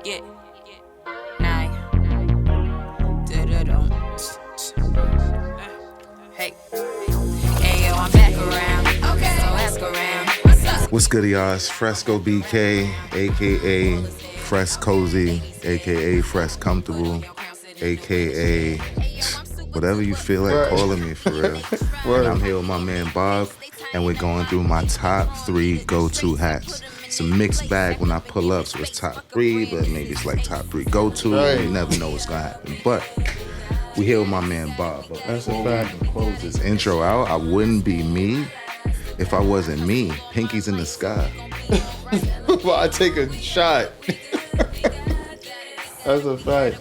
Yeah. Nine. Hey. Hey, yo, I'm back around. Okay. So ask around. What's up? What's good, y'all? It's Fresco BK, a.k.a. Fresh Cozy, a.k.a. Fresh Comfortable, a.k.a. whatever you feel like calling me, for real. And I'm here with my man Bob, and we're going through my top 3 go-to hats. It's a mixed bag when I pull up, so it's top 3, but maybe it's like top 3 go-to. Right. You never know what's going to happen. But we here with my man Bob. But that's a before fact. we close this intro out, I wouldn't be me if I wasn't me. Pinkies in the sky. Well, I take a shot. That's a fact.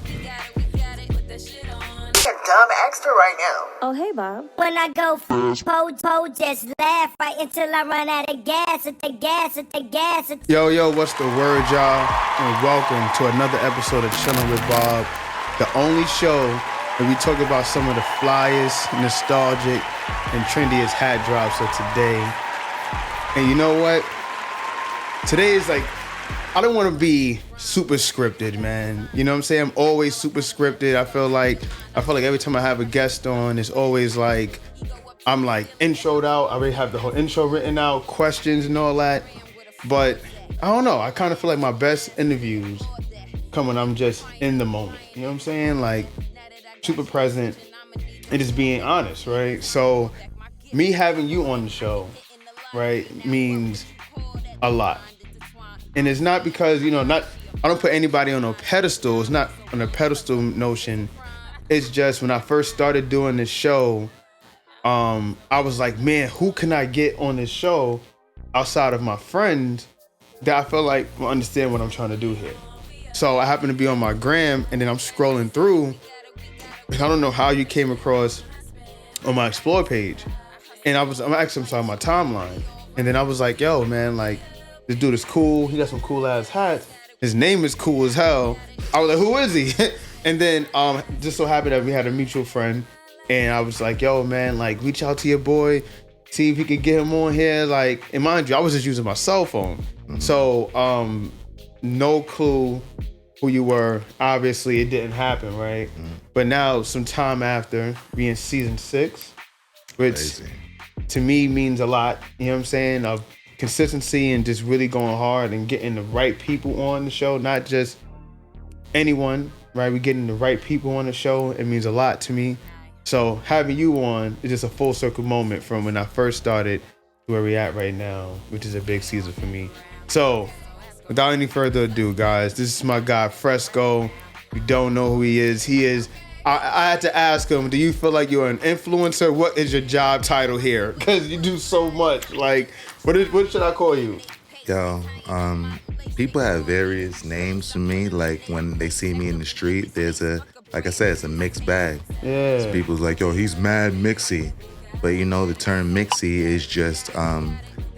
Dumb extra right now. Oh, hey, Bob. When I go po, just laugh right until I run out of gas. Yo, what's the word, y'all? And welcome to another episode of Chillin' with Bob, the only show where we talk about some of the flyest, nostalgic, and trendiest hat drops of today. And you know what? Today is like, I don't want to be super scripted, man. You know what I'm saying? I'm always super scripted. I feel like every time I have a guest on, it's always like, I'm like introed out. I already have the whole intro written out, questions and all that. But I don't know. I kind of feel like my best interviews come when I'm just in the moment. You know what I'm saying? Like super present and just being honest, right? So me having you on the show, right, means a lot. And it's not because, I don't put anybody on a pedestal. It's not on a pedestal notion. It's just when I first started doing this show, I was like, man, who can I get on this show outside of my friends that I feel like will understand what I'm trying to do here? So I happened to be on my gram, and then I'm scrolling through, and I don't know how you came across on my Explore page. And I'm my timeline. And then I was like, yo, man, like, this dude is cool. He got some cool ass hats. His name is cool as hell. I was like, who is he? And then just so happened that we had a mutual friend. And I was like, yo, man, like, reach out to your boy. See if you could get him on here. Like, and mind you, I was just using my cell phone. Mm-hmm. So no clue who you were. Obviously, it didn't happen, right? Mm-hmm. But now, some time after, being season 6, which Crazy. To me means a lot. You know what I'm saying? Of consistency and just really going hard and getting the right people on the show, not just anyone, right? We're getting the right people on the show. It means a lot to me. So having you on is just a full circle moment from when I first started to where we're at right now, which is a big season for me. So without any further ado, guys, this is my guy, Fresco. You don't know who he is. I had to ask him, do you feel like you're an influencer? What is your job title here? Because you do so much. Like, what should I call you? Yo, people have various names to me. Like when they see me in the street, like I said, it's a mixed bag. Yeah. So people's like, yo, he's mad mixy. But the term mixy is just,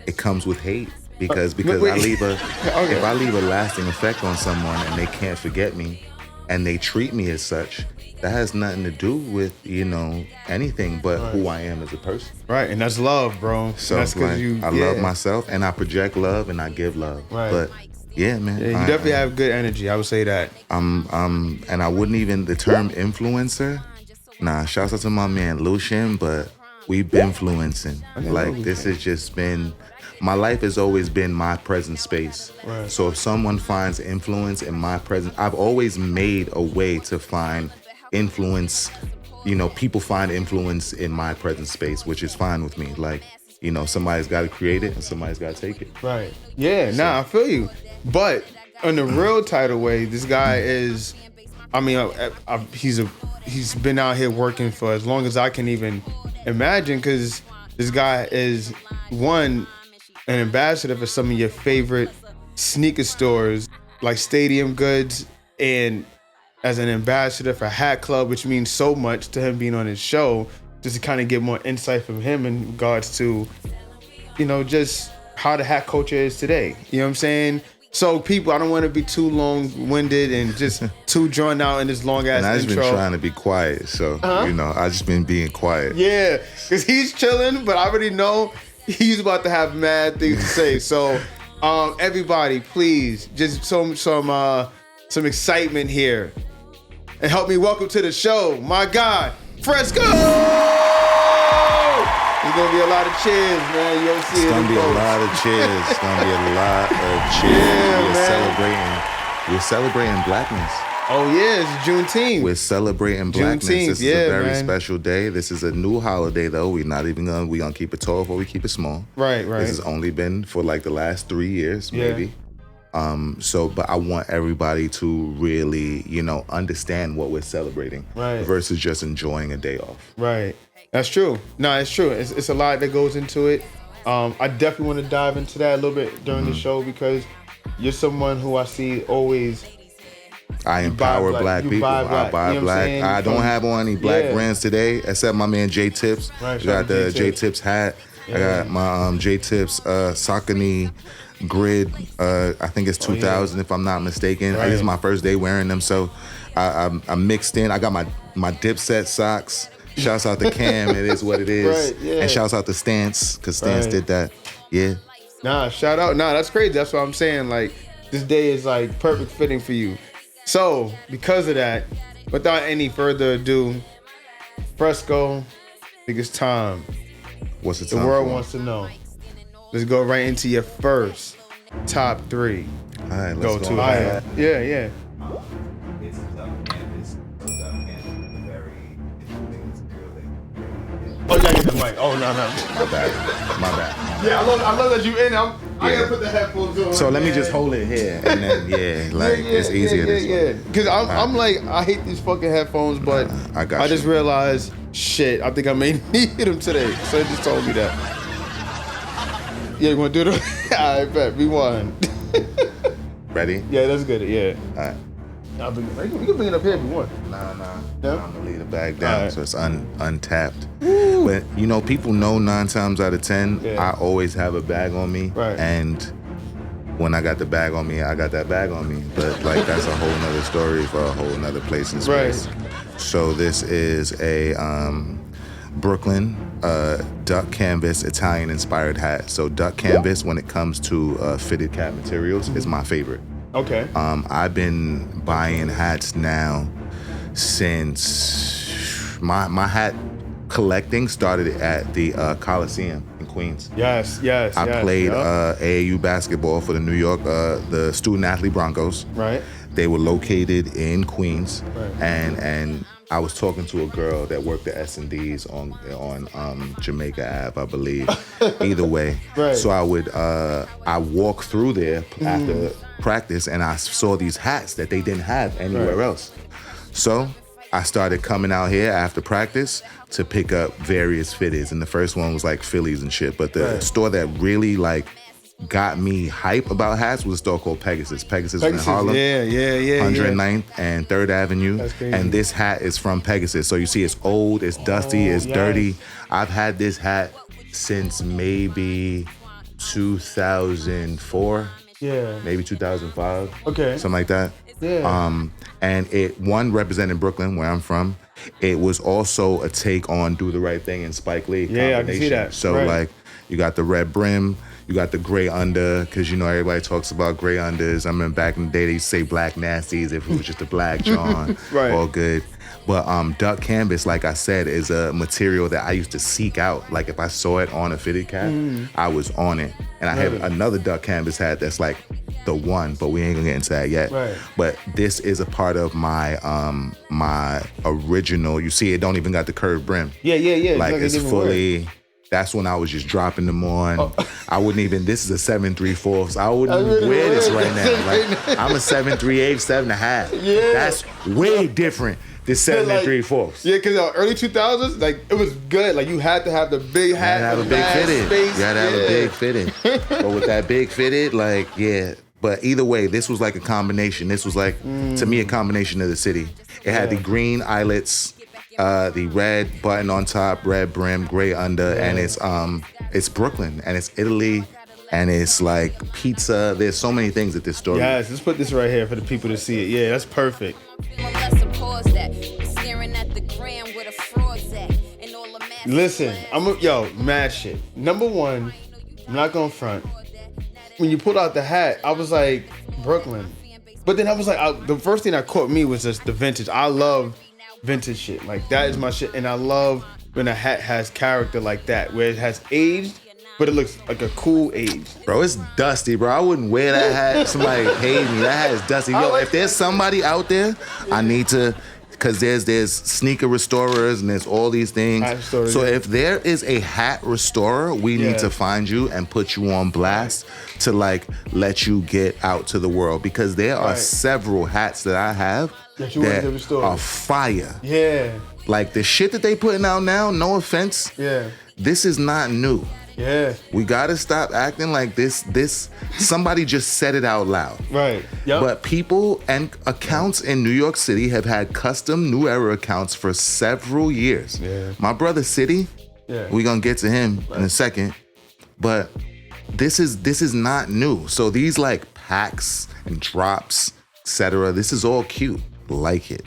it comes with hate. Because wait. If I leave a lasting effect on someone and they can't forget me and they treat me as such, that has nothing to do with, anything but who I am as a person. Right, and that's love, bro. So that's like, I love myself, and I project love, and I give love. Right. But yeah, man. Yeah, you definitely have good energy. I would say that. And I wouldn't even, the term influencer, shouts out to my man Lucian, but we've been influencing. Like, this has just been, my life has always been my present space. Right. So if someone finds influence in my present, I've always made a way to find influence. People find influence in my present space, which is fine with me. Like, somebody's got to create it and somebody's got to take it. Right. Yeah, I feel you. But in the real title way, this guy is, he's been out here working for as long as I can even imagine, because this guy is, one, an ambassador for some of your favorite sneaker stores, like Stadium Goods, and as an ambassador for Hatclub, which means so much to him being on his show, just to kind of get more insight from him in regards to, just how the hat culture is today. You know what I'm saying? So people, I don't want to be too long-winded and just too drawn out in this long-ass intro. And I've just been trying to be quiet, so, I've just been being quiet. Yeah, because he's chilling, but I already know he's about to have mad things to say. So everybody, please, just some some excitement here. And help me welcome to the show, my guy, Fresco! There's gonna be a lot of cheers, man. You don't see it. It's gonna be a lot of cheers. It's gonna be a lot of cheers. We're celebrating Blackness. Oh yeah, it's Juneteenth. We're celebrating Blackness. This is yeah, a very man. special day. This is a new holiday, though. We're gonna keep it tall, but we keep it small. Right. This has only been for like the last 3 years, maybe. But I want everybody to really, understand what we're celebrating, right, versus just enjoying a day off. Right. That's true. No, it's true. It's a lot that goes into it. I definitely want to dive into that a little bit during the show because you're someone who I see always. I empower black people. I buy black. I don't have on any black brands today, except my man J Tips. Right, I got the J Tips hat. Yeah. I got my J Tips Saucony grid. I think it's 2000 if I'm not mistaken. Right. This is my first day wearing them, so I'm mixed in. I got my Dipset socks. Shouts out to Cam. It is what it is. Right, yeah. And shouts out to Stance, because Stance did that. Yeah. Nah, shout out. Nah, that's crazy. That's what I'm saying. Like, this day is like perfect fitting for you. So, because of that, without any further ado, Fresco, I think it's time. What's the time? The world for? wants to know. Let's go right into your first top 3. All right, let's go. Yeah. Oh, you gotta get the mic. Oh, no. My bad. Yeah, I love that you in. I gotta put the headphones on. So let me just hold it here, and then it's easier this way. Because I'm like, I hate these fucking headphones, but I got I just you. realized, shit, I think I may need them today. So it just told me that. Yeah, you wanna do it? I bet we won. Ready? Yeah, that's good. Yeah. All right. You can bring it up here if you want. Nah. Yeah? I'm gonna leave it back down, Right. so it's untapped. But people know 9 times out of 10, I always have a bag on me. Right. And when I got the bag on me, I got that bag on me. But like that's a whole nother story for a whole nother place and space. Right. So this is a Brooklyn duck canvas Italian inspired hat. So duck canvas, when it comes to fitted cap materials, is my favorite. Okay. I've been buying hats now since my hat collecting started at the Coliseum in Queens. Yes. I played AAU basketball for the New York, the student athlete Broncos. Right. They were located in Queens, Right. and I was talking to a girl that worked at S&D's on Jamaica Ave, I believe. Either way, Right. so I walked through there after practice, and I saw these hats that they didn't have anywhere else. So I started coming out here after practice to pick up various fitteds, and the first one was like Phillies and shit. But the store that really like got me hype about hats was a store called Pegasus. Pegasus was in Harlem. Yeah. 109th and 3rd Avenue. That's crazy. And this hat is from Pegasus. So you see it's old, it's dusty, it's dirty. I've had this hat since maybe 2004. Yeah. Maybe 2005. Okay. Something like that. Yeah. And it represented Brooklyn, where I'm from. It was also a take on Do the Right Thing and Spike Lee combination. I can see that. So Right. like you got the red brim, you got the gray under, because everybody talks about gray unders. I remember back in the day they used to say black nasties if it was just a black John. Right. All good. But duck canvas, like I said, is a material that I used to seek out. Like if I saw it on a fitted cap, I was on it. And I have another duck canvas hat that's like the one, but we ain't gonna get into that yet. Right. But this is a part of my my original. You see, it don't even got the curved brim. Yeah. Like like it's a different fully. word. That's when I was just dropping them on. I wouldn't even. This is a 7 3/4. I wouldn't really wear this would. right now. Like I'm a 7 3/8, 7.5. Yeah. That's way different than 7 like, 3/4. Yeah, because early 2000s, like it was good. Like you had to have the big hat, You had to have a the big mad fitted. space. You had to have a Yeah. big fitted. But with that big fitted, like, yeah. But either way, this was like a combination. This was like, to me, a combination of the city. It had the green eyelets, the red button on top, red brim, gray under, and it's Brooklyn, and it's Italy, and it's like pizza. There's so many things at this store. Yes, let's put this right here for the people to see it. Yeah, that's perfect. Listen, mad shit. Number one, I'm not gonna front. When you pulled out the hat, I was like, Brooklyn. But then I was like, the first thing that caught me was just the vintage. I love vintage shit. Like, that is my shit. And I love when a hat has character like that, where it has aged, but it looks like a cool age. Bro, it's dusty, bro. I wouldn't wear that hat. Somebody paid me. That hat is dusty. Yo, if there's somebody out there, I need to, because there's sneaker restorers and there's all these things. So if there is a hat restorer, we need to find you and put you on blast to like let you get out to the world, because there are several hats that I have that are fire. Yeah. Like the shit that they putting out now, no offense. Yeah. This is not new. Yeah. We gotta stop acting like this somebody just said it out loud. Right. Yep. But people and accounts in New York City have had custom New Era accounts for several years. Yeah. My brother City, we're gonna get to him in a second. But this is not new. So these like packs and drops, etc., this is all cute. Like it.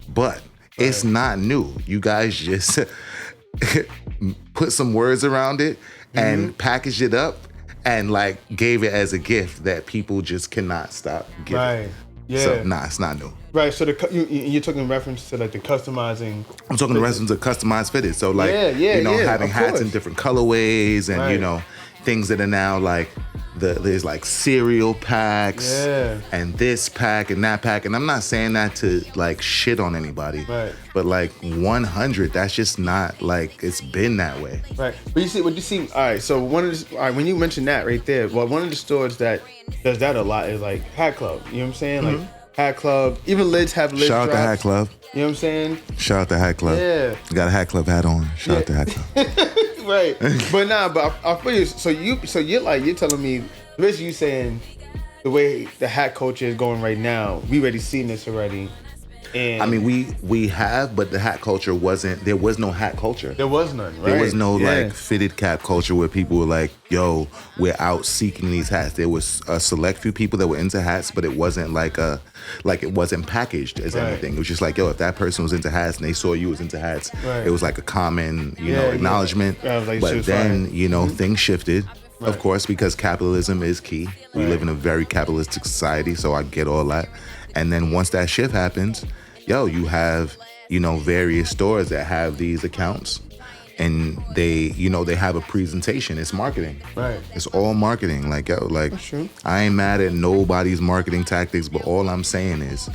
But it's not new. You guys just put some words around it and packaged it up and like gave it as a gift that people just cannot stop giving. Right. Yeah. So it's not new. Right. So you're talking in reference to like the customizing. I'm talking in reference to customized fitted. So like having hats in different colorways and things that are now like there's like cereal packs and this pack and that pack. And I'm not saying that to like shit on anybody. Right. But like 100, that's just not like it's been that way. Right. But you see, all right, so when you mentioned that right there, well, one of the stores that does that a lot is like Hat Club. You know what I'm saying? Mm-hmm. Like Hat Club. Even lids have lids. Shout out to Hat Club. You know what I'm saying? Shout out to Hat Club. Yeah. You got a Hat Club hat on. Shout out to Hat Club. Right. But I feel you. So you're telling me, basically you saying the way the hat culture is going right now, we already seen this already. And I mean, we have, but the hat culture there was no hat culture. There was none, right? There was no like fitted cap culture where people were like, yo, we're out seeking these hats. There was a select few people that were into hats, but it wasn't like it wasn't packaged as anything. It was just like, yo, if that person was into hats and they saw you was into hats, it was like a common, acknowledgement. Yeah. Like, but then, things shifted. Right. Of course, because capitalism is key. We live in a very capitalistic society, so I get all that. And then once that shift happens, you have, various stores that have these accounts and they have a presentation. It's marketing. Right. It's all marketing. That's true. I ain't mad at nobody's marketing tactics, but all I'm saying is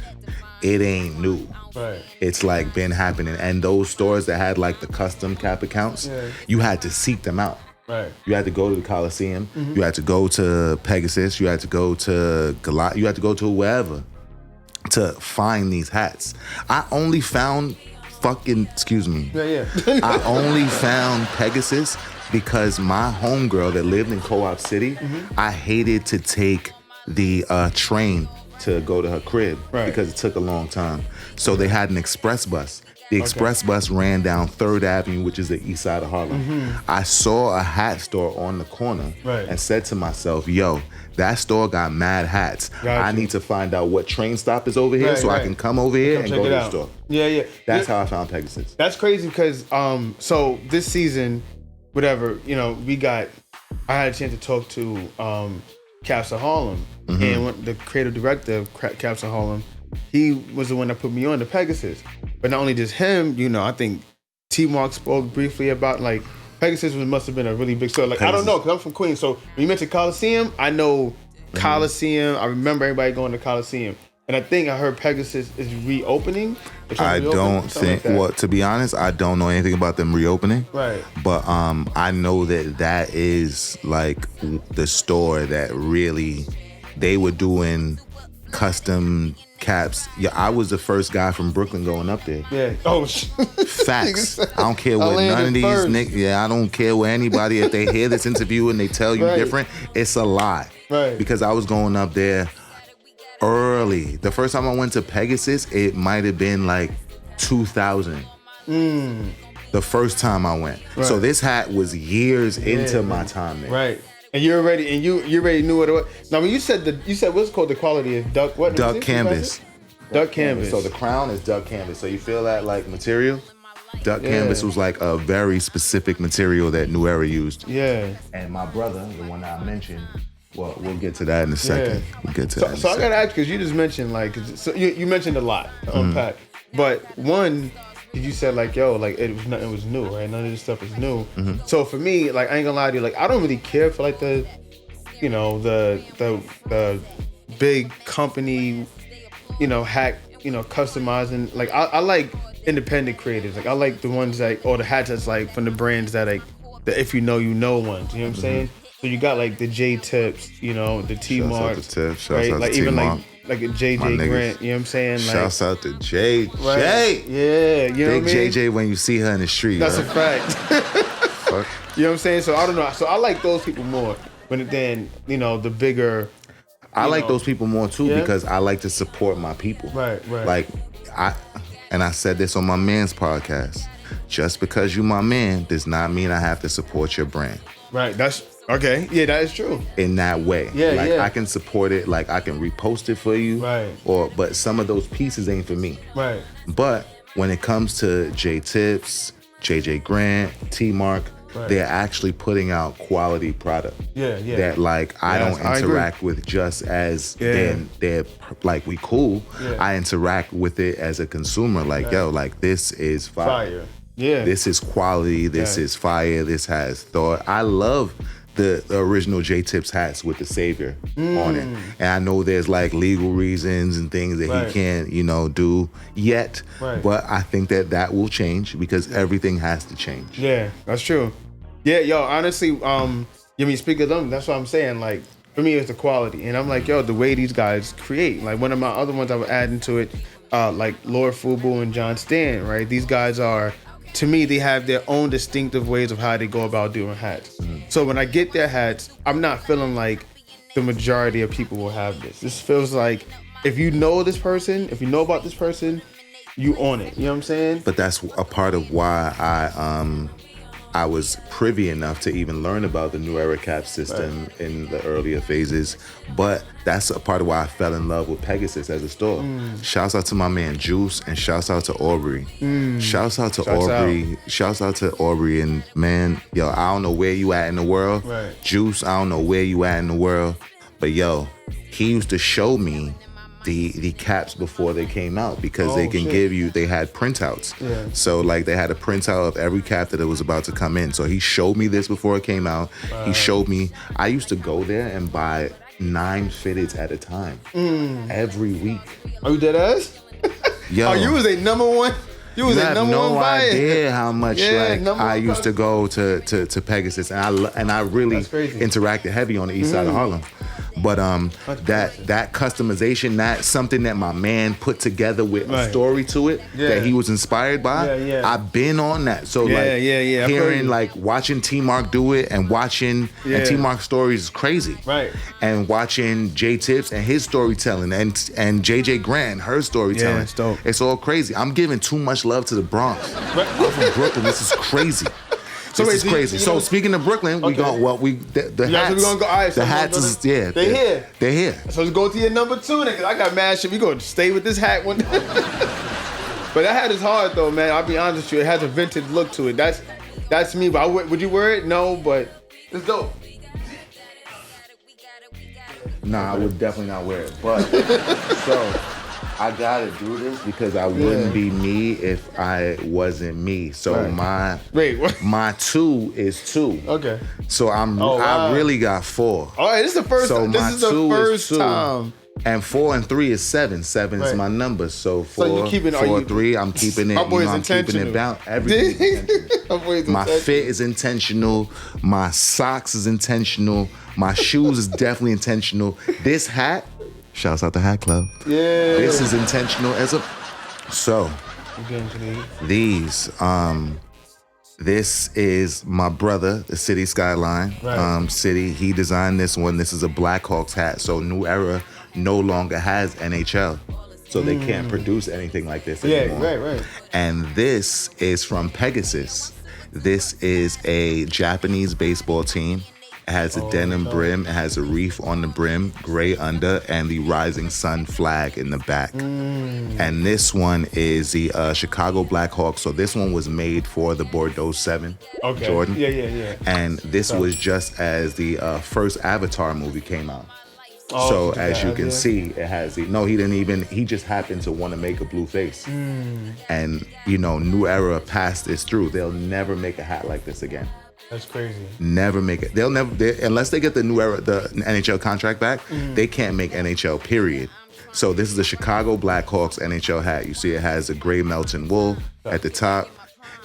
it ain't new. Right. It's like been happening. And those stores that had like the custom cap accounts, you had to seek them out. Right. You had to go to the Coliseum. Mm-hmm. You had to go to Pegasus. You had to go to Goliath. You had to go to wherever to find these hats. I only found I only found Pegasus because my homegirl that lived in Co-op City, I hated to take the train to go to her crib because it took a long time. So they had an express bus. The express bus ran down 3rd Avenue, which is the east side of Harlem. Mm-hmm. I saw a hat store on the corner and said to myself, yo, that store got mad hats. Gotcha. I need to find out what train stop is over here I can come over here and go to the store. Yeah, yeah. That's how I found Pegasus. That's crazy because, so this season, whatever, I had a chance to talk to Caps of Harlem. Mm-hmm. And the creative director of Caps of Harlem, he was the one that put me on to Pegasus. But not only just him, I think T-Mark spoke briefly about like Pegasus must have been a really big store. Like, Pegasus. I don't know, because I'm from Queens. So when you mentioned Coliseum, I know Coliseum. I remember everybody going to Coliseum. And I think I heard Pegasus is reopening. I don't think, to be honest, I don't know anything about them reopening. Right. But I know that is like the store that really, they were doing custom caps. Yeah, I was the first guy from Brooklyn going up there. Yeah. Oh, facts. I don't care what none of these niggas. Yeah, I don't care what anybody, if they hear this interview and they tell you different, it's a lie. Right. Because I was going up there early. The first time I went to Pegasus, it might have been like 2000. The first time I went. Right. So this hat was years into my time there. Right. And you already knew what it was. Now when you said what's called the quality is duck canvas. Duck canvas. So the crown is duck canvas. So you feel that like material? Duck canvas was like a very specific material that New Era used. Yeah. And my brother, the one that I mentioned, Well, we'll get to that in a second. Yeah. We'll get to that in a So I second. gotta ask, because you just mentioned, like, so you mentioned a lot to unpack. But one, you said, like, yo, like, it was new, right? None of this stuff is new. So for me, like, I ain't gonna lie to you, like, I don't really care for, like, the big company, hack, customizing. Like, I like independent creators. Like, I like the ones that, or the hats that's like from the brands that, like, the if you know ones. You know what I'm saying? So you got like the J Tips, the T Marks, Shouts right? out Like to even T-Mark. like a JJ My niggas. Grant. You know what I'm saying? Like, Shouts out to JJ. right. Yeah, you know Big what I mean? JJ when you see her in the street. That's right? a fact. Fuck. You know what I'm saying? So I don't know. So I like those people more. But then the bigger. I like those people more too Yeah? because I like to support my people. Right. Like I said this on my man's podcast. Just because you my man does not mean I have to support your brand. Right. That's okay. Yeah, that is true. In that way. Yeah, like yeah. I can support it, like I can repost it for you. Right. But some of those pieces ain't for me. Right. But when it comes to J Tips, JJ Grant, T Mark, Right. they're actually putting out quality product. Yeah. That like I Yes, don't I agree. interact with just as Yeah. they're like we cool. Yeah. I interact with it as a consumer. Like yo, like this is Fire. Yeah. This is quality. This Yeah. is fire. This has thought. I love the original J Tips hats with the Savior on it. And I know there's like legal reasons and things that Right. he can't, do yet. Right. But I think that will change because everything has to change. Yeah, that's true. Yeah, yo, honestly, speak of them, that's what I'm saying. Like, for me, it's the quality. And I'm like, yo, the way these guys create. Like, one of my other ones I would add into it, like Lord Fubu and John Stan, right? These guys are, to me, they have their own distinctive ways of how they go about doing hats. So when I get their hats, I'm not feeling like the majority of people will have this. This feels like if you know this person, if you know about this person, you own it. You know what I'm saying? But that's a part of why I was privy enough to even learn about the New Era cap system in the earlier phases. But that's a part of why I fell in love with Pegasus as a store. Shouts out to my man Juice and shouts out to Aubrey. Shouts out to Aubrey. Shouts out to Aubrey and man, yo, I don't know where you at in the world. Right. Juice, I don't know where you at in the world. But yo, he used to show me the caps before they came out because they can give you, they had printouts. Yeah. So like they had a printout of every cap that it was about to come in. So he showed me this before it came out. He showed me, I used to go there and buy 9 fitteds at a time every week. Are you dead ass? Yo, Oh, you was a number one. You was you a have number one no buyer. idea how much number I one used to go to Pegasus and I really That's crazy. interacted heavy on the east side of Harlem. But that customization, that's something that my man put together with a Right. story to it that he was inspired by. Yeah. I've been on that. So Yeah, like yeah. I've heard hearing you. like watching T Mark do it and watching Yeah. and T Mark's stories is crazy. Right. And watching J Tips and his storytelling and JJ Grant, her storytelling. Yeah, it's dope. It's all crazy. I'm giving too much love to the Bronx. I'm from Brooklyn. This is crazy. This is crazy. So speaking of Brooklyn, we Okay. the Yeah, hats. so we gonna go. All right, so the we're hats gonna- is They here. They're here. So let's go to your number 2 then, 'cause I got mad shit. We gonna stay with this hat one. But that hat is hard though, man. I'll be honest with you. It has a vintage look to it. That's me. But would you wear it? No, but it's dope. Nah, I would definitely not wear it. But so I gotta do this because I wouldn't be me if I wasn't me. So Right. Wait, what? my 2 is 2. Okay. So wow. I really got 4. All right, this is the first. So this my is the 2 first is 2. time. And 4 and 3 is 7. 7 is Right. my number. So 4, So you keeping- are 4, you- 3, I'm keeping it. My boy is I'm keeping intentional. it bound. Everything's intentional. My boy is My intentional. fit is intentional. My socks is intentional. My shoes is definitely intentional. This hat, shouts out to Hat Club. Yeah. This is intentional as a. So You getting to these? these, this is my brother, the City Skyline. Right. City, he designed this one. This is a Blackhawks hat. So New Era no longer has NHL. So they can't produce anything like this anymore. Yeah, right. And this is from Pegasus. This is a Japanese baseball team It has a denim brim. It has a reef on the brim, gray under, and the rising sun flag in the back. And this one is the Chicago Blackhawks. So this one was made for the Bordeaux 7 Jordan. Yeah. And this was just as the first Avatar movie came out. So as you can see, it has he just happened to want to make a blue face. And, New Era passed this through. They'll never make a hat like this again. That's crazy. Never make it. Unless they get the New Era, the NHL contract back, they can't make NHL, period. So this is the Chicago Blackhawks NHL hat. You see it has a gray melting wool at the top.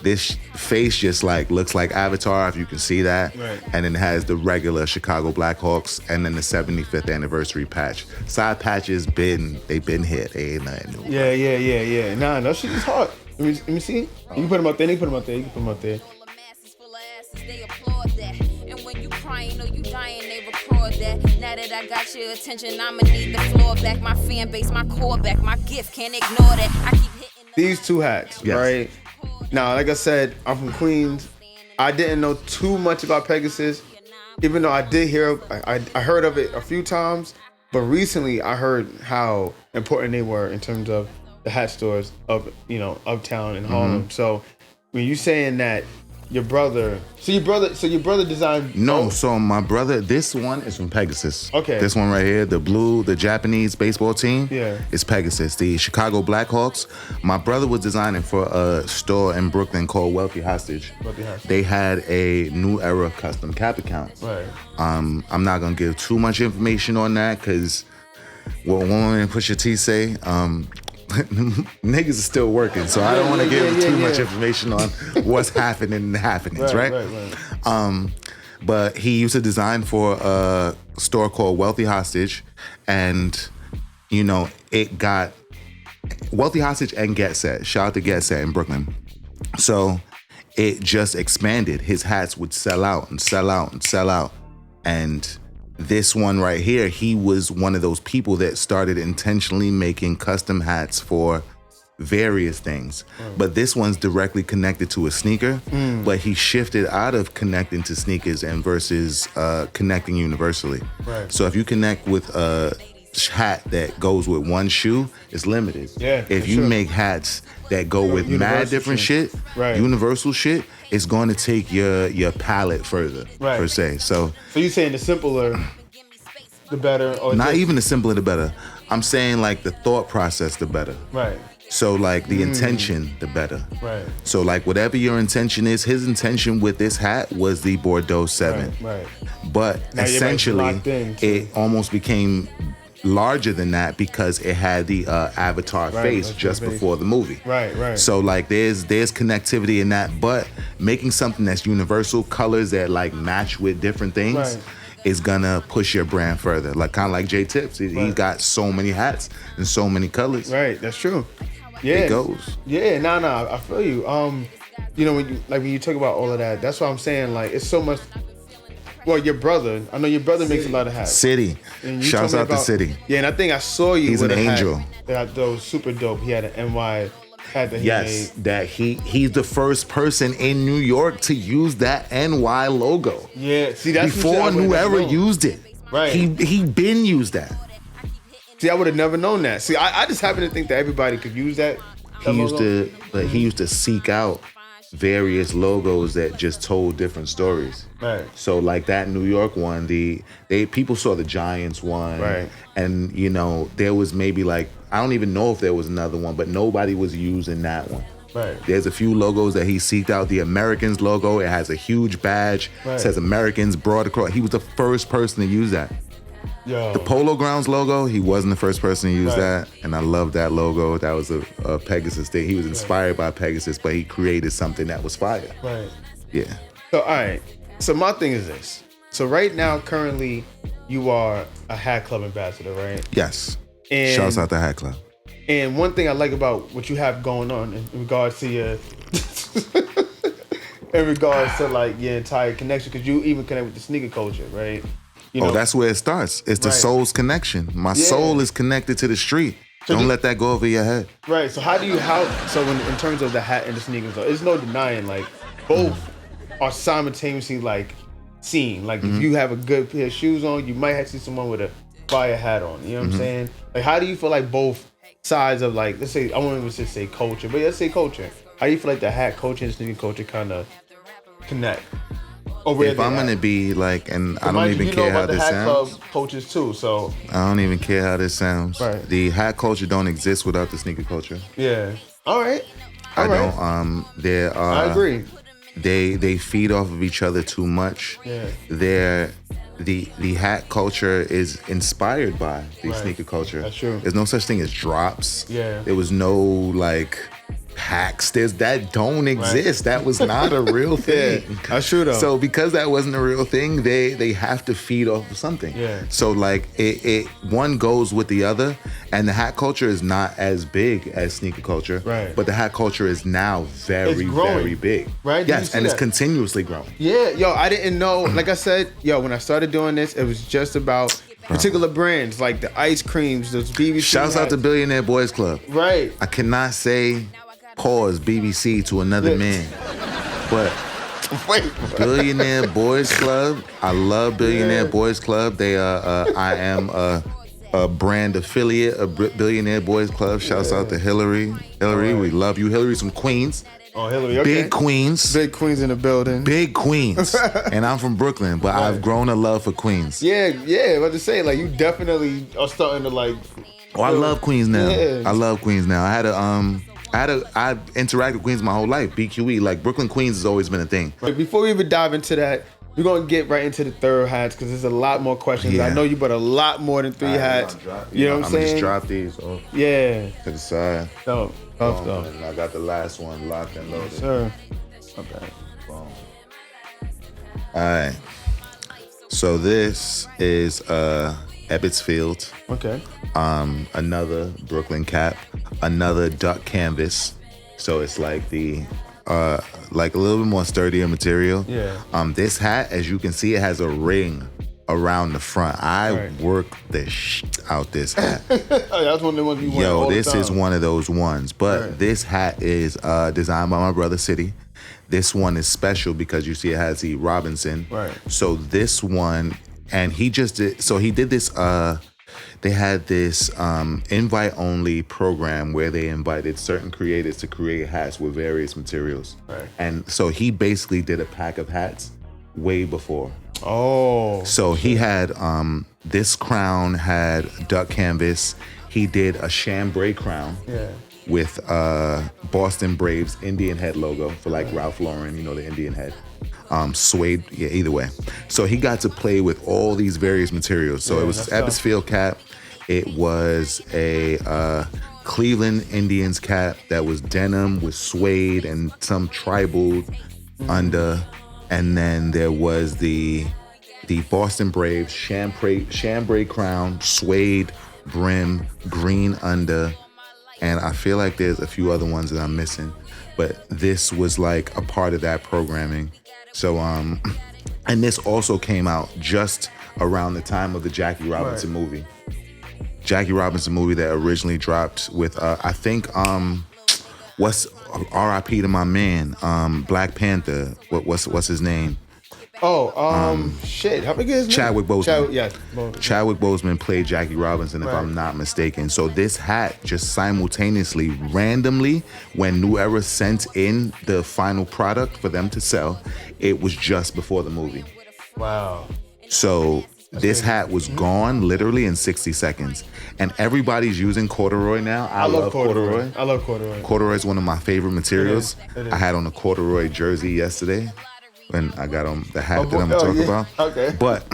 This face just looks like Avatar, if you can see that. Right. And then it has the regular Chicago Blackhawks and then the 75th anniversary patch. Side patches they've been hit. They ain't nothing new. Yeah. Nah, that shit is hard. Let me see. You can put them up there. You can put them up there. They applaud that. And when you crying or you dying, they record that. Now that I got your attention, I'ma need the floor back. My fan base, my core back, my gift, can't ignore that. I keep hitting These two hats, right? Now, like I said, I'm from Queens. I didn't know too much about Pegasus, even though I did I heard of it a few times. But recently, I heard how important they were in terms of the hat stores uptown in Harlem. So when you saying that your brother designed. No, so my brother, this one is from Pegasus. Okay. This one right here, the Japanese baseball team, is Pegasus. The Chicago Blackhawks, my brother was designing for a store in Brooklyn called Wealthy Hostage. They had a New Era custom cap account. Right. I'm not gonna give too much information on that because what one and Pusha T say, niggas are still working, so I don't want to give too much information on what's happening in the happenings, right? But he used to design for a store called Wealthy Hostage, and it got Wealthy Hostage and Get Set. Shout out to Get Set in Brooklyn. So it just expanded. His hats would sell out and sell out and sell out, and this one right here, he was one of those people that started intentionally making custom hats for various things. But this one's directly connected to a sneaker, but he shifted out of connecting to sneakers and versus connecting universally. Right. So if you connect with a hat that goes with one shoe, it's limited. Yeah, if you make hats that go with mad different shit, universal shit, it's going to take your palette further, per se. So you're saying the simpler, the better? Or not even the simpler, the better. I'm saying the thought process, the better. Right. So the intention, the better. Right. So whatever your intention is, his intention with this hat was the Bordeaux 7. Right. But now essentially, it almost became larger than that because it had the Avatar face just before the movie. Right. So there's connectivity in that, but making something that's universal, colors that match with different things is gonna push your brand further. Kind of like J Tips. He's got so many hats and so many colors. Right, that's true. Yeah. It goes. Yeah, I feel you. When you talk about all of that, that's what I'm saying. It's so much. Well, your brother, I know your brother makes a lot of hats. City. Shouts out to City. Yeah, and I think I saw you He's with an a angel. Hat that was super dope. He had an NY hat that he made. That he's the first person in New York to use that NY logo. Yeah, see, that's before New Era used it. Right. He been used that. See, I would have never known that. See, I just happen to think that everybody could use that. He used to seek out various logos that just told different stories. Right. So that New York one, people saw the Giants one. Right. And there was maybe I don't even know if there was another one, but nobody was using that one. Right. There's a few logos that he seeked out. The Americans logo, it has a huge badge. Right. It says Americans broad across. He was the first person to use that. Yo. The Polo Grounds logo, he wasn't the first person to use that. And I love that logo. That was a Pegasus thing. He was inspired by Pegasus, but he created something that was fire. Right. Yeah. So, all right. So my thing is this. So right now, currently, you are a Hat Club ambassador, right? Yes. And shouts out to Hat Club. And one thing I like about what you have going on in regards to your your entire connection, because you even connect with the sneaker culture, right? That's where it starts. It's the soul's connection. My soul is connected to the street. So don't let that go over your head. Right. So in terms of the hat and the sneakers, though, there's no denying both are simultaneously scene. Like if you have a good pair of shoes on, you might have to see someone with a fire hat on. You know what I'm saying? Like how do you feel like both sides of like, let's say, I won't even just say culture, but let's say culture. How do you feel like the hat culture and sneaker culture kind of connect? If I'm gonna be like, and I don't even care how this sounds. Club coaches too, so I don't even care how this sounds. Right. The hat culture don't exist without the sneaker culture. Yeah. All right. I don't. There are. I agree. They feed off of each other too much. Yeah. The hat culture is inspired by the sneaker culture. That's true. There's no such thing as drops. Yeah. There was no like hacks. That don't exist. That was not a real thing. Yeah, that's true though. So because that wasn't a real thing, they have to feed off of something. Yeah. So like it one goes with the other, and the hat culture is not as big as sneaker culture. Right. But the hat culture is now very, very big. Right? Yes, and it's continuously growing. Yeah, yo, I didn't know. Like I said, yo, when I started doing this, it was just about particular brands like the ice creams, those BBC. Shouts out to Billionaire Boys Club. Right. I cannot say pause BBC to another man, but Billionaire Boys Club. I love Billionaire Boys Club. They I am a brand affiliate of Billionaire Boys Club. Shouts out to Hillary. Hillary, we love you. Hillary's from Queens. Oh, Hillary, okay. Big Queens. Big Queens in the building. Big Queens. And I'm from Brooklyn, but I've grown a love for Queens. Yeah, about to say, like, you definitely are starting to, like... Oh, I love Queens now. Yeah. I love Queens now. I interacted with Queens my whole life. BQE, like Brooklyn Queens has always been a thing. Right, before we even dive into that, we're going to get right into the third hats because there's a lot more questions. Yeah. I know you bought a lot more than 3 hats. You know what I'm saying? I'm just drop these off Yeah. to the side. Dope. Dope. And I got the last one locked and loaded. Sir. Okay. Boom. All right. So this is Ebbets Field. Okay. Another Brooklyn cap, another duck canvas. So it's like the like a little bit more sturdier material. Yeah. This hat, as you can see, it has a ring around the front. I work the out this hat. Oh, that's one of the ones you wear all the this time. is one of those ones. But this hat is designed by my brother City. This one is special because you see it has the Robinson. Right. So this one, and he just did. So he did this. They had this invite-only program where they invited certain creators to create hats with various materials. Right. And so he basically did a pack of hats way before. Oh. So he had this crown had duck canvas. He did a chambray crown with Boston Braves Indian head logo for like Ralph Lauren, you know, the Indian head. Suede, either way. So he got to play with all these various materials. So it was Ebbets Field cap. It was a Cleveland Indians cap that was denim with suede and some tribal under. And then there was the Boston Braves chambray crown, suede brim, green under. And I feel like there's a few other ones that I'm missing. But this was like a part of that programming. So, and this also came out just around the time of the Jackie Robinson movie. Jackie Robinson movie that originally dropped with, I think, what's R.I.P. to my man, Black Panther. What's his name? Oh, shit. How big is his name? Chadwick Boseman. Yes. Chadwick Boseman played Jackie Robinson, if I'm not mistaken. So this hat just simultaneously, randomly, when New Era sent in the final product for them to sell, it was just before the movie. Wow. So this hat was gone literally in 60 seconds. And everybody's using corduroy now. I love corduroy. I love corduroy. Corduroy is one of my favorite materials. It is. I had on a corduroy jersey yesterday when I got on the hat that I'm gonna talk about. Okay. But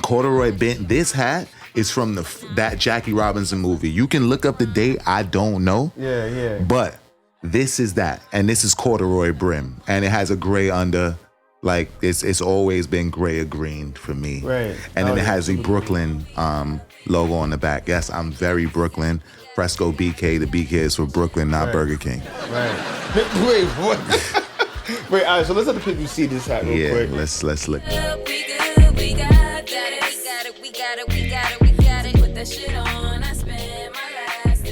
corduroy this hat is from that Jackie Robinson movie. You can look up the date. I don't know. Yeah. But this is that, and this is corduroy brim, and it has a gray under. Like it's always been gray or green for me. Right. And then it has the Brooklyn logo on the back. Yes, I'm very Brooklyn. Fresco BK. The BK is for Brooklyn, not Burger King. Right. Wait, what? Wait, all right, so let's let the people see this hat real quick. Let's look. We got it. Put that shit on. I spend my last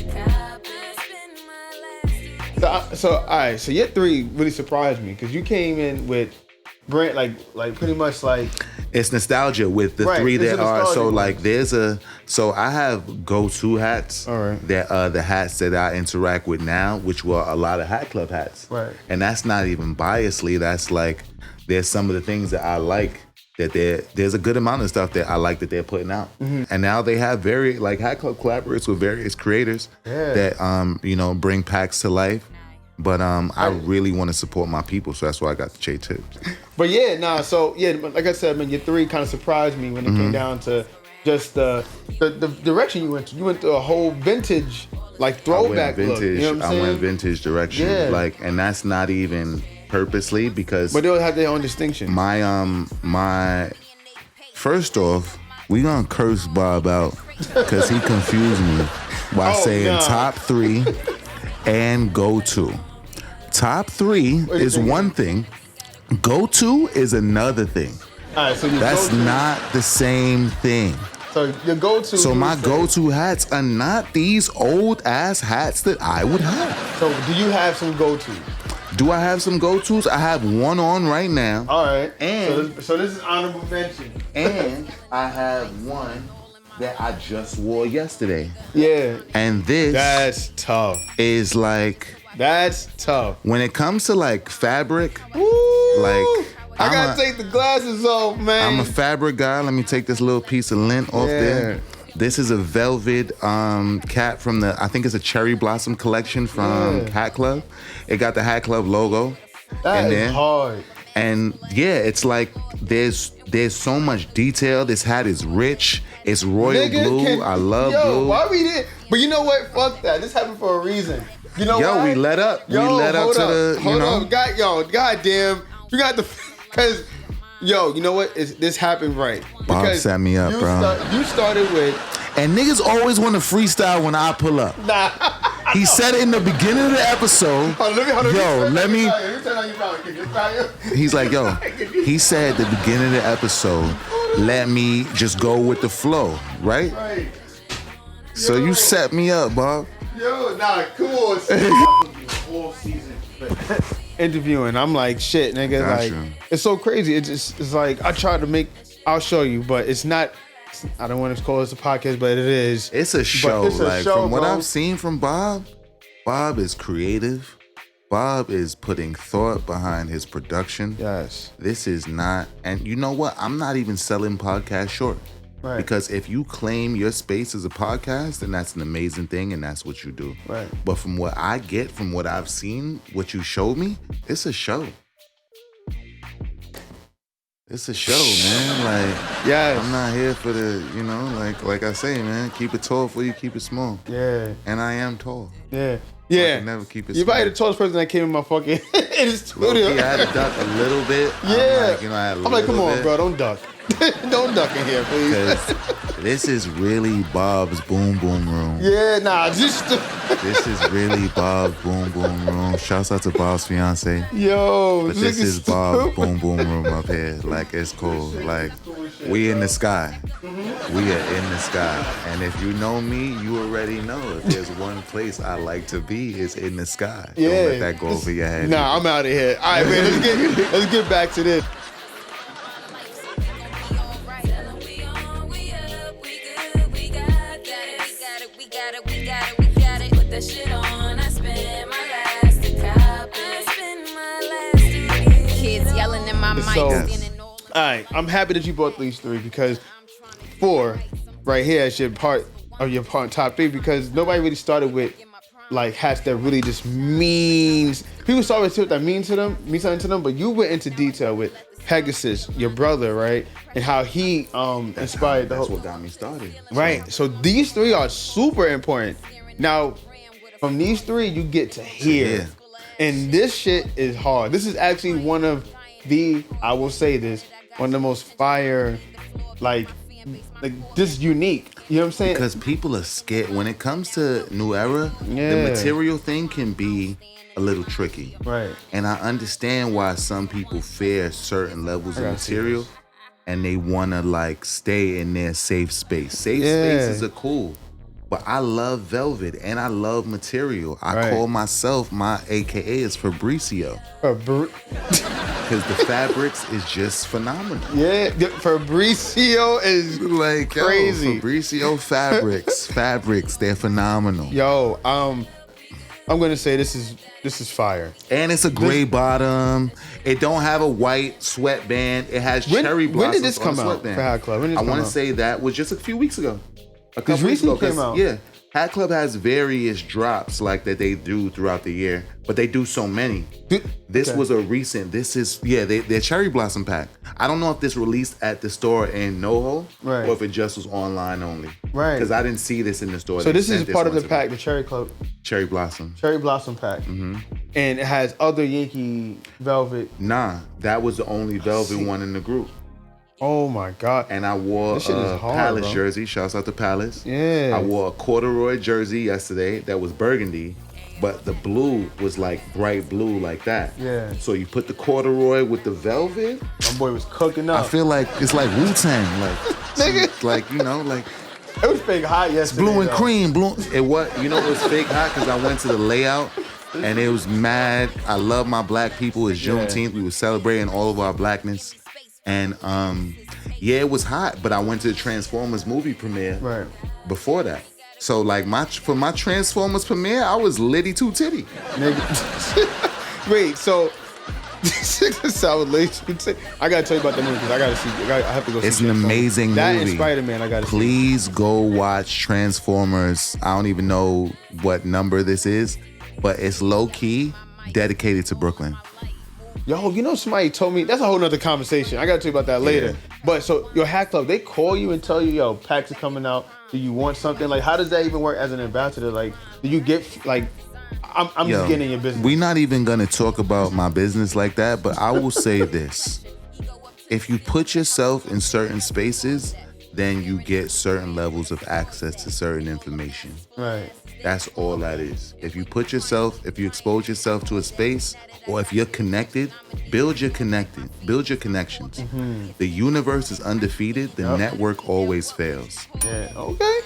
So all right, so your 3 really surprised me because you came in with brand, like pretty much like it's nostalgia with the three that are. So like so I have go-to hats. All right. That the hats that I interact with now, which were a lot of hat club hats. Right. And that's not even biasly. That's like there's some of the things that I like. That there's a good amount of stuff that I like that they're putting out. Mm-hmm. And now they have Hat Club collaborates with various creators that bring packs to life. But I really want to support my people, so that's why I got the J tips. But like I said, man, your three kind of surprised me when it came down to just the direction you went to. You went to a whole vintage, like throwback look. You know what I'm saying? I went vintage direction, and that's not even purposely because. But they all have their own distinction. My first off, we gonna curse Bob out because he confused me by saying top 3 and go to. Top 3 is one thing. Go to is another thing. All right, so that's not the same thing. So your go-to. So my go-to hats are not these old ass hats that I would have. So do you have some go-tos? Do I have some go-tos? I have one on right now. All right. And so this is honorable mention. And I have one that I just wore yesterday. Yeah. And that's tough. Is like that's tough. When it comes to like fabric, Woo! like I gotta take the glasses off, man. I'm a fabric guy. Let me take this little piece of lint off there. This is a velvet cap from I think it's a cherry blossom collection from Hat Club. It got the Hat Club logo in there. Hard. And it's like there's so much detail. This hat is rich. It's royal blue. I love blue. Why we did? But you know what? Fuck that. This happened for a reason. You know what? We let up. We let up to the. Hold up, goddamn. You got the. Because, you know what? This happened right. Bob set me up, bro. You started with. And niggas always want to freestyle when I pull up. Nah. He said it in the beginning of the episode. Let me. He's like, he said at the beginning of the episode, let me just go with the flow, right? Right. So you set me up, Bob. Come on. All season. Interviewing, I'm like, shit, nigga. Gotcha. Like, it's so crazy. It's like I'll show you, but it's not. I don't want to call this a podcast, but it is. It's a show. From what I've seen from Bob is creative. Bob is putting thought behind his production. Yes. This is not, and you know what? I'm not even selling podcasts short. Right. Because if you claim your space as a podcast, then that's an amazing thing, and that's what you do. Right. But from what I get, from what I've seen, what you showed me, it's a show. It's a show, man. Like, I'm not here for the, like I say, man, keep it tall before you keep it small. Yeah. And I am tall. Yeah. I can never keep it small. You're probably the tallest person that came in my fucking in the studio. I had to duck a little bit. Yeah. I'm like, come on, bro, don't duck. Don't duck in here, please. This is really Bob's Boom Boom Room. Yeah, just. This is really Bob's Boom Boom Room. Shouts out to Bob's fiance. Yo, but this is Bob's Boom Boom Room up here. Like, it's cool. Like, we in the sky. We are in the sky. And if you know me, you already know if there's one place I like to be, it's in the sky. Yeah. Don't let that go over your head. Nah, I'm out of here. All right, man, let's get back to this. So, all right, I'm happy that you brought these three because 4 right here is your part top 3 because nobody really started with like hats that really just means. People start with what that means something to them, but you went into detail with Pegasus, your brother, right, and how he inspired the whole. That's what got me started. Right. So these 3 are super important. Now, from these 3, you get to here, and this shit is hard. This is actually one of I will say this, one of the most fire, like this unique. You know what I'm saying? Because people are scared. When it comes to New Era, the material thing can be a little tricky. Right. And I understand why some people fear certain levels of material and they want to like stay in their safe space. Safe spaces are cool. But I love velvet and I love material. I call myself, my AKA is Fabricio. because the fabrics is just phenomenal. Yeah, Fabricio is Like, crazy. Yo, Fabricio fabrics, they're phenomenal. Yo, I'm gonna say this is fire. And it's a gray bottom. It don't have a white sweatband. It has cherry blossoms. When did this come on the out for sweatband. Hat Club? I want to say that was just a few weeks ago. A couple This weeks ago, recently came out. Yeah, Hat Club has various drops like that they do throughout the year, but they do so many. This was a recent. This is they're cherry blossom pack. I don't know if this released at the store in NoHo Right. or if it just was online only. Right. Because I didn't see this in the store. So They this is sent part of the one to pack, me. the Cherry blossom. Cherry Blossom pack. Mm-hmm. And it has other Yankee velvet. Nah, that was the only velvet one in the group. Oh my God. And I wore This shit is a hard, Palace bro. jersey. Shouts out to Palace. Yeah. I wore a corduroy jersey yesterday that was burgundy, but the blue was like bright blue like that. Yeah. So you put the corduroy with the velvet. My boy was cooking up. I feel like it's like Wu-Tang. Like, Nigga. like, you know, like It was fake hot yesterday. blue and though. cream. Blue. It was, you know, it was fake hot because I went to the layout and it was mad. I love my black people. It's Juneteenth. We were celebrating all of our blackness. And yeah, it was hot, but I went to the Transformers movie premiere Right. before that. So like for my Transformers premiere, I was litty too titty. Nigga. Wait, so I was late. I gotta tell you about the movie because I gotta see. I have to go see. It's an Transformers. amazing that movie. and Spider-Man. I gotta see. Please go watch Transformers. I don't even know what number this is, but it's low key dedicated to Brooklyn. Yo, you know somebody told me that's a whole nother conversation. I gotta tell you about that later. Yeah. But so your Hat Club, they call you and tell you, yo, packs are coming out. Do you want something? Like, how does that even work as an ambassador? Like, do you get like? I'm just getting in your business. We're not even gonna talk about my business like that, but I will say this. If you put yourself in certain spaces, then you get certain levels of access to certain information. Right. That's all that is. If you expose yourself to a space, or if you're connected, build your connections. Mm-hmm. The universe is undefeated. The network always fails. Yeah. Okay.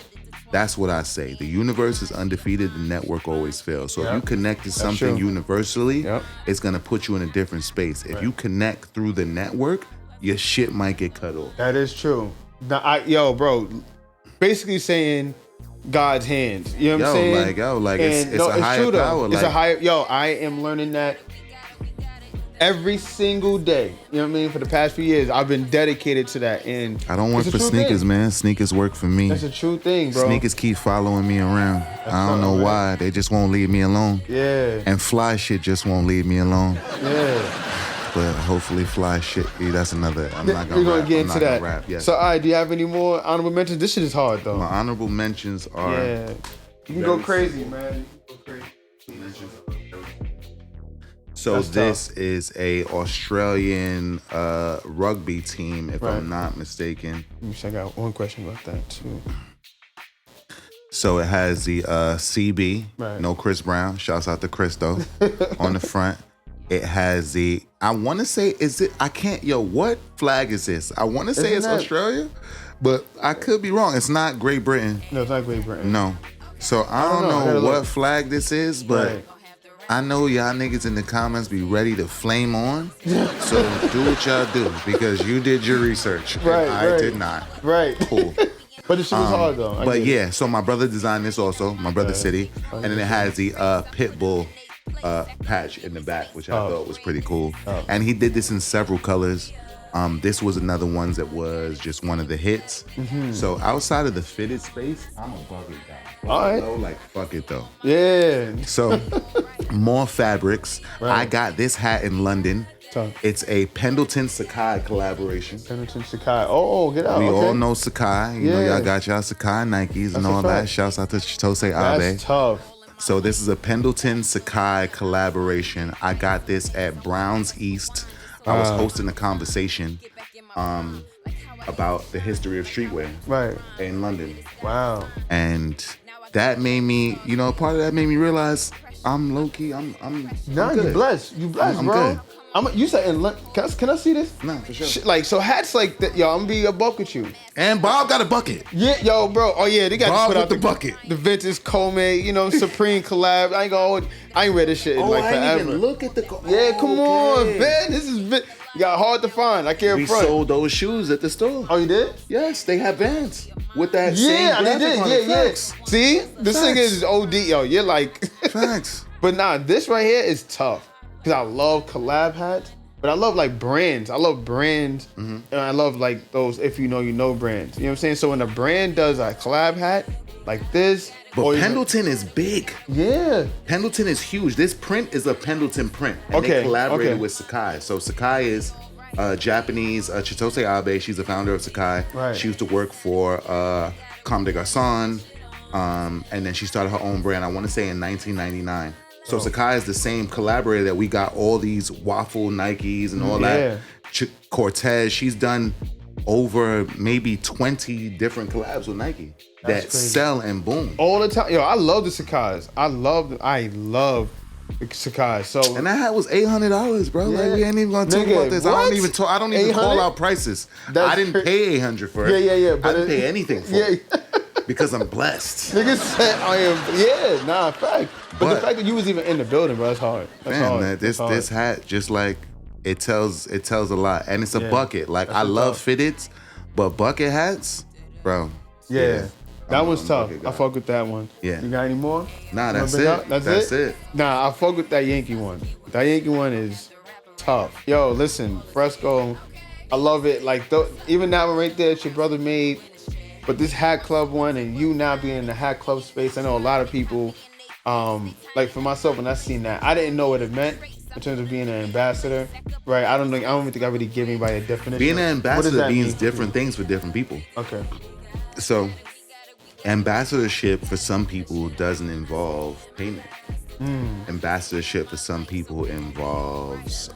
That's what I say. The universe is undefeated. The network always fails. So if you connect to something true. universally, it's going to put you in a different space. If you connect through the network, your shit might get cut off. That is true. Now, bro, basically saying God's hands. You know what I'm saying? It's a higher true, though. power. It's a higher. Yo, I am learning that every single day. You know what I mean? For the past few years, I've been dedicated to that. And I don't work it's a for true sneakers, thing. man. Sneakers work for me. That's a true thing, bro. Sneakers keep following me around. I don't know right. why. They just won't leave me alone. Yeah. And fly shit just won't leave me alone. Yeah. But hopefully fly shit, that's another. I'm not We're gonna gonna rap. get I'm into not that. gonna rap. Yes. So, all right, do you have any more honorable mentions? This shit is hard, though. My honorable mentions are. Yeah. You can go crazy, man. You can go crazy. So That's this is a Australian rugby team, if Right. I'm not mistaken. I got one question about that, too. So it has the CB, Right. no Chris Brown. Shouts out to Chris though, on the front. It has the. I want to say, is it? I can't. Yo, what flag is this? I want to say it's Australia, but I could be wrong. It's not Great Britain. No, it's not Great Britain. No. So I don't I gotta know what look. flag this is, but Right. I know y'all niggas in the comments be ready to flame on. So do what y'all do because you did your research. and Right, I right. did not. Right. Cool. But the shit was hard, though. I But get it. yeah, so my brother designed this also, my brother City. And then it has the Pitbull patch in the back, which I thought was pretty cool. And he did this in several colors. This was another one that was just one of the hits. Mm-hmm. So outside of the fitted space, I'm a bug it down. All right. Low, like fuck it though. Yeah. So more fabrics. Right. I got this hat in London. Talk. It's a Pendleton Sakai collaboration. Pendleton Sakai. Oh, get out. We okay. all know Sakai. You know, y'all got y'all Sakai Nikes and a all that. fact. Shouts out to Chitose Abe. That's tough. So this is a Pendleton Sakai collaboration. I got this at Browns East. I was hosting a conversation about the history of streetwear Right. in London. Wow. And that made me, part of that made me realize I'm low-key, I'm Nah, good. you blessed. You blessed, I'm bro. good. You said in London. Can I see this? No, for sure. Like, so hats like that. Yo, I'm gonna be a buck with you. And Bob got a bucket. Yeah, yo, bro. Oh yeah, they got Bob to put with out the bucket. The vintage Comey, Supreme collab. I ain't read this shit in like I forever. didn't even look at the. Yeah, come on, man. This is got hard to find. I can't We front. sold those shoes at the store. Oh, you did? Yes, they have Vans with that Yeah, same they graphic on did. it. Yeah. Facts. See, this Facts. thing is OD. Yo, you're like. Facts. But nah, this right here is tough because I love collab hats, but I love like brands. I love brands, and I love like those if you know brands. You know what I'm saying? So when a brand does a collab hat like this, But Pendleton is big. Yeah. Pendleton is huge. This print is a Pendleton print. And they collaborated with Sakai. So Sakai is Japanese. Chitose Abe, she's the founder of Sakai. Right. She used to work for Comme des Garçons. And then she started her own brand, I want to say in 1999. So Sakai is the same collaborator that we got all these waffle Nikes and all that. Cortez, she's done over maybe 20 different collabs with Nike that crazy. sell and boom. All the time. Yo, I love the Sakai's. I love the Sakai's. So And that hat was $800, bro. Like we ain't even gonna talk about this. what? I don't even call 800? out prices. That's I didn't pay $800 for it. Yeah. I didn't pay anything for it. Because I'm blessed. Niggas said I am. Fact. But the fact that you was even in the building, bro, that's hard. That's hard. Man, this hat just like it tells a lot, and it's a bucket. Like I love fitteds, but bucket hats, bro. Yeah. That one's tough. bucket I guy. fuck with that one. Yeah. You got any more? Nah, You that's wanna bring it. up? That's it. Nah, I fuck with that Yankee one. That Yankee one is tough. Yo, listen, Fresco, I love it. Like even that one right there, it's your brother made. But this hat club one and you now being in the hat club space, I know a lot of people, like for myself, when I seen that, I didn't know what it meant in terms of being an ambassador, right? I don't even think I really give anybody a definition. Being an What does ambassador that means mean? different things for different people. Okay. So, ambassadorship for some people doesn't involve payment. Ambassadorship for some people involves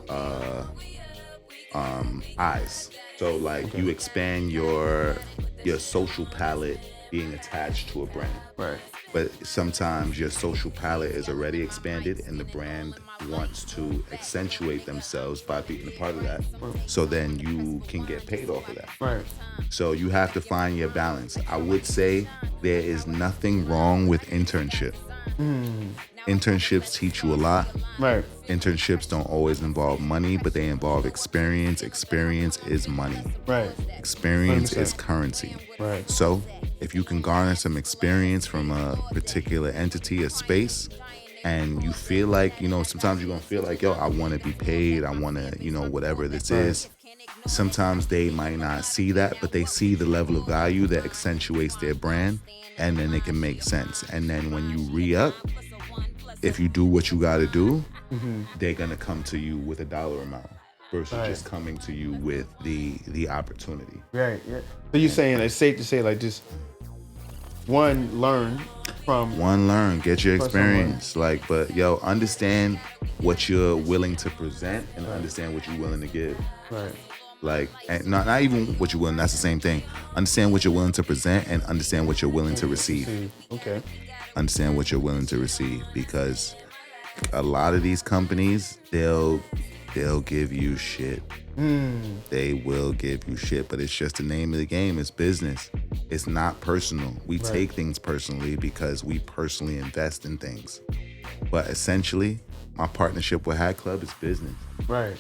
eyes. So like you expand your social palette being attached to a brand. Right. But sometimes your social palette is already expanded and the brand wants to accentuate themselves by being a part of that. So then you can get paid off of that. Right. So you have to find your balance. I would say there is nothing wrong with internship. Internships teach you a lot. Right. Internships don't always involve money, but they involve experience. Experience is money. Right. Experience 100%. is currency. Right. So if you can garner some experience from a particular entity, a space, and you feel like, sometimes you're going to feel like, yo, I want to be paid. I want to, whatever this is. Sometimes they might not see that, but they see the level of value that accentuates their brand, and then it can make sense. And then when you re-up, if you do what you got to do, they're going to come to you with a dollar amount versus just coming to you with the opportunity. Right. Yeah. So you're saying it's safe to say like just learn, get your experience. Like, but yo, understand what you're willing to present and understand what you're willing to give. Right. Like, and not even what you're willing, that's the same thing. Understand what you're willing to present and understand what you're willing to receive. Okay. Understand what you're willing to receive, because a lot of these companies, they'll give you shit. They will give you shit, but it's just the name of the game. It's business. It's not personal. We take things personally because we personally invest in things. But essentially, my partnership with Hat Club is business. Right.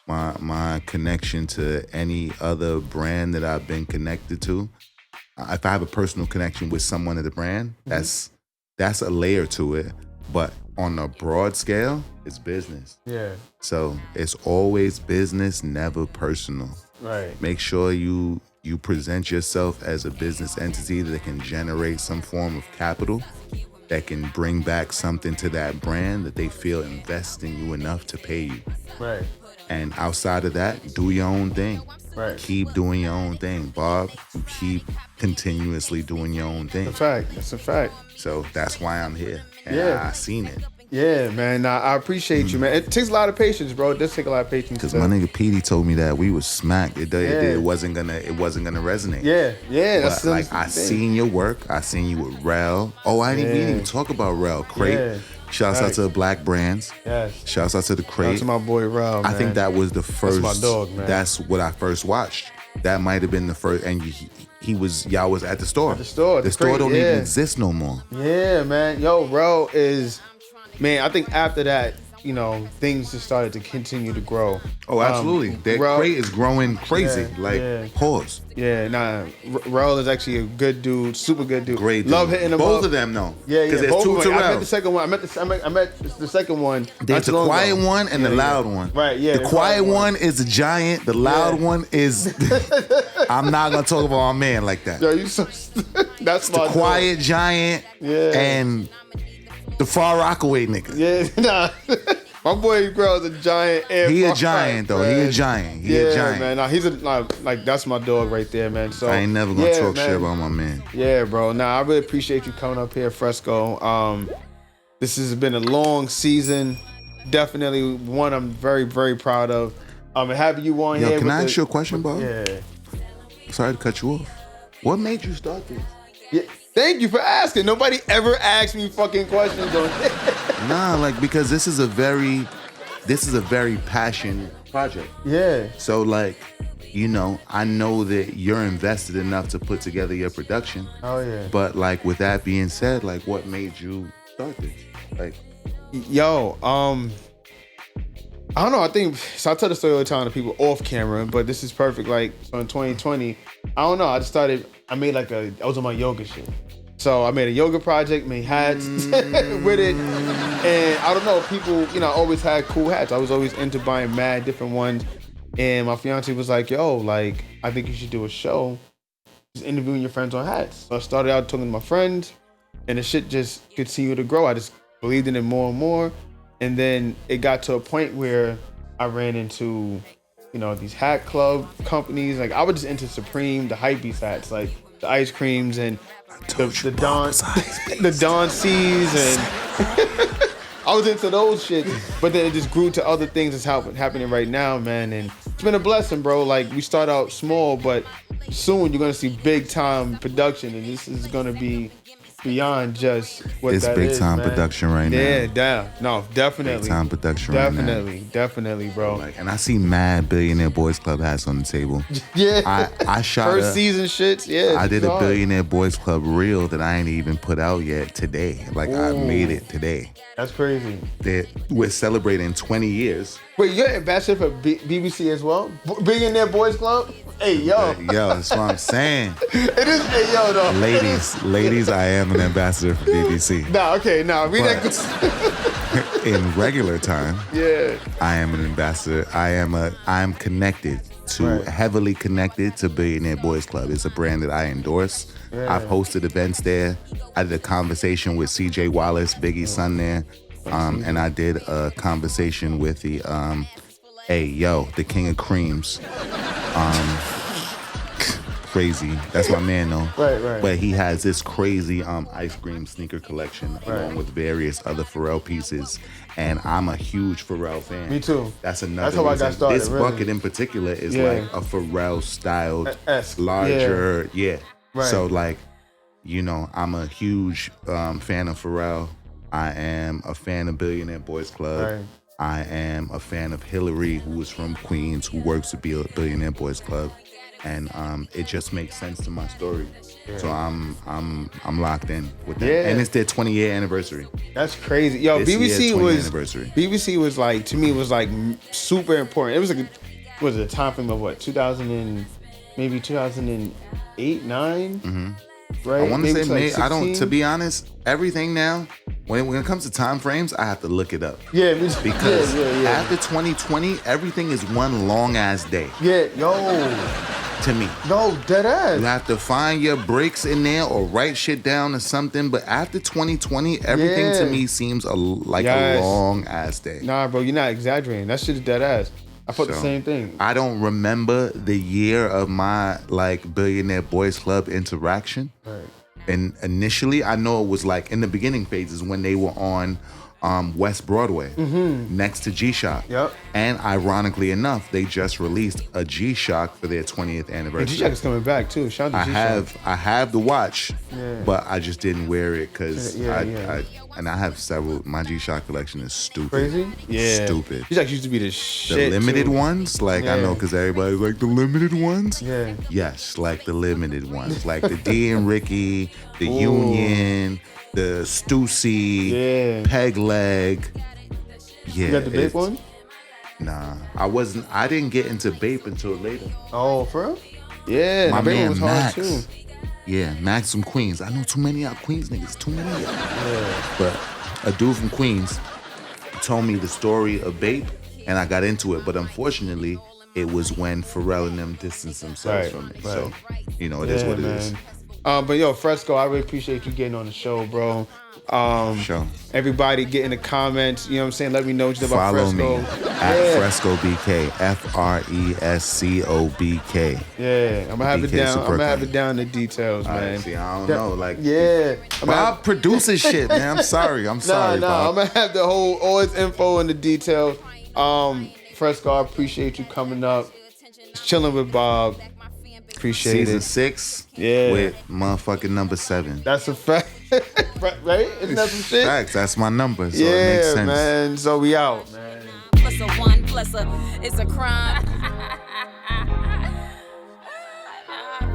My connection to any other brand that I've been connected to, if I have a personal connection with someone at the brand, that's a layer to it. But on a broad scale, it's business. Yeah. So it's always business, never personal. Right. Make sure you present yourself as a business entity that can generate some form of capital, that can bring back something to that brand that they feel invest in you enough to pay you. Right. And outside of that, do your own thing. Right. Keep doing your own thing, Bob. You keep continuously doing your own thing. That's a fact. That's a fact. So that's why I'm here. And Yeah. I seen it. Yeah, man. Nah, I appreciate you, man. It takes a lot of patience, bro. It does take a lot of patience. Because my nigga Petey told me that we was smacked. It wasn't gonna resonate. Yeah. But like I seen your work. I seen you with Rel. Oh, we didn't even talk about Rel. Crate. Yeah. Shouts out to the Black Brands. Yes. Shouts out to the Crate. Shout out to my boy Rel, man. I think that was the first. That's my dog, man. That's what I first watched. That might have been the first, and y'all was at the store. At the store. The store don't even exist no more. Yeah, man. Yo, Rel is, man, I think after that, you know, things just started to continue to grow. Oh, absolutely. That Crate is growing crazy. Pause. Yeah, nah. Rel is actually a good dude, super good dude. Great dude. Love hitting him both up. of them, though. Yeah. Because there's two to Rel. I met the second one. I met the second one. There's the quiet one and the loud one. Right, yeah. The quiet one is a giant. The loud one is... I'm not going to talk about my man like that. Yo, you so... That's my the quiet giant and the Far Rockaway nigga. Yeah, nah. My boy Rel is a giant. He a giant, though. Man. He a giant. He a giant. Man. Nah, he's like that's my dog right there, man. So I ain't never gonna talk shit about my man. Yeah, bro. Nah, I really appreciate you coming up here, Fresco. This has been a long season. Definitely one I'm very, very proud of. Having you on here. Can I ask you a question, Bob? Yeah. Sorry to cut you off. What made you start this? Yeah. Thank you for asking. Nobody ever asked me fucking questions on it. Nah, because this is a very passion project. Yeah. So I know that you're invested enough to put together your production. Oh yeah. But with that being said, what made you start this? Yo, I don't know. I think so. I tell the story all the time to people off camera, but this is perfect. So in 2020, I don't know. I was on my yoga shit. So I made a yoga project, made hats with it. And I don't know, people, always had cool hats. I was always into buying mad different ones. And my fiance was like, yo, I think you should do a show just interviewing your friends on hats. So I started out talking to my friends and the shit just continued to grow. I just believed in it more and more. And then it got to a point where I ran into, these hat club companies. I was just into Supreme, the Hypebeast hats, the ice creams and the Don C's, and I was into those shit. But then it just grew to other things that's happening right now, man. And it's been a blessing, bro. We start out small, but soon you're gonna see big time production, and this is gonna be beyond just what it's that big is, time man. production right now. Yeah, no, definitely. Big time production Definitely, bro. And I see mad Billionaire Boys Club hats on the table. Yeah. I shot first season shits. Yeah. I did a Billionaire Boys Club reel that I ain't even put out yet today. I made it today. That's crazy. We're celebrating 20 years. Wait, you're ambassador for BBC as well? Billionaire Boys Club? Hey, yo. Yo, that's what I'm saying. It is, hey, yo, though. Ladies, I am an ambassador for BBC. In regular time, I am an ambassador. I am connected heavily connected to Billionaire Boys Club. It's a brand that I endorse. Yeah. I've hosted events there. I did a conversation with CJ Wallace, Biggie's son there. And I did a conversation with the the King of Creams. Crazy. That's my man though. Right. But he has this crazy ice cream sneaker collection along with various other Pharrell pieces. And I'm a huge Pharrell fan. Me too. That's another how reason. I got started. This bucket in particular is a Pharrell styled, larger. Yeah. Right. So I'm a huge fan of Pharrell. I am a fan of Billionaire Boys Club. Right. I am a fan of Hillary, who is from Queens, who works at Billionaire Boys Club. And it just makes sense to my story. Yeah. So I'm locked in with them. And it's their 20-year anniversary. That's crazy. Yo, BBC was to me was super important. It was a time frame of what, 2008, 9? Mm-hmm. Right? I want to say to be honest, everything now, when it comes to time frames, I have to look it up. Yeah, because after 2020, everything is one long ass day. Yeah, yo. To me. No, dead ass. You have to find your breaks in there or write shit down or something. But after 2020, everything to me seems a long ass day. Nah, bro, you're not exaggerating. That shit is dead ass. I put the same thing. I don't remember the year of my Billionaire Boys Club interaction. Right. And initially, I know it was in the beginning phases when they were on West Broadway, next to G-Shock. Yep. And ironically enough, they just released a G-Shock for their 20th anniversary. And G-Shock is coming back too. Shout out to G-Shock. I have the watch, but I just didn't wear it because I have several. My G-Shock collection is stupid. Crazy? Yeah. Stupid. G-Shock used to be the shit. The limited too. ones, like I know because everybody's like the limited ones. Yeah. Yes, like the limited ones, like the D and Ricky, the Union, the Stussy, Peg Leg. Yeah. You got the Bape one? Nah, I didn't get into Bape until later. Oh, for real? Yeah, my the Bape man one was Max. hard too. Yeah, Max from Queens. I know too many of y'all Queens niggas. Too many of y'all. Yeah. But a dude from Queens told me the story of Bape, and I got into it. But unfortunately, it was when Pharrell and them distanced themselves from it. Right. So, it is what it is. But yo, Fresco, I really appreciate you getting on the show, bro. Sure. Everybody get in the comments, you know what I'm saying? Let me know what you know about Follow Fresco. me at Fresco BK, FRESCOBK. Yeah, I'm gonna have it down. I'm Brooklyn. gonna have it down in the details, man. See, I don't know, like Bob produces shit, man. I'm sorry, Bob. I'm gonna have the all his info and the details. Fresco, I appreciate you coming up. Chilling with Bob. Appreciate Season it. 6 Yeah. with motherfucking number 7. That's a fact. Right? Isn't that some shit? Facts. That's my number, so it makes sense. Man. So we out, man. Plus a 1, plus it's a crime.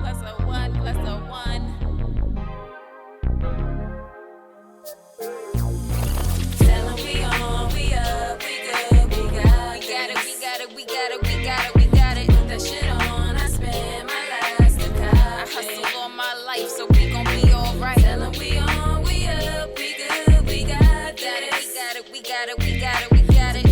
Plus a 1, plus a 1. Tell 'em we on, we up, we good, we got it. We got it. Put that shit on, I spend my last account. I hustle all my life, so we gon' be alright. Tell 'em we on, we up, we good, we got it. We got it.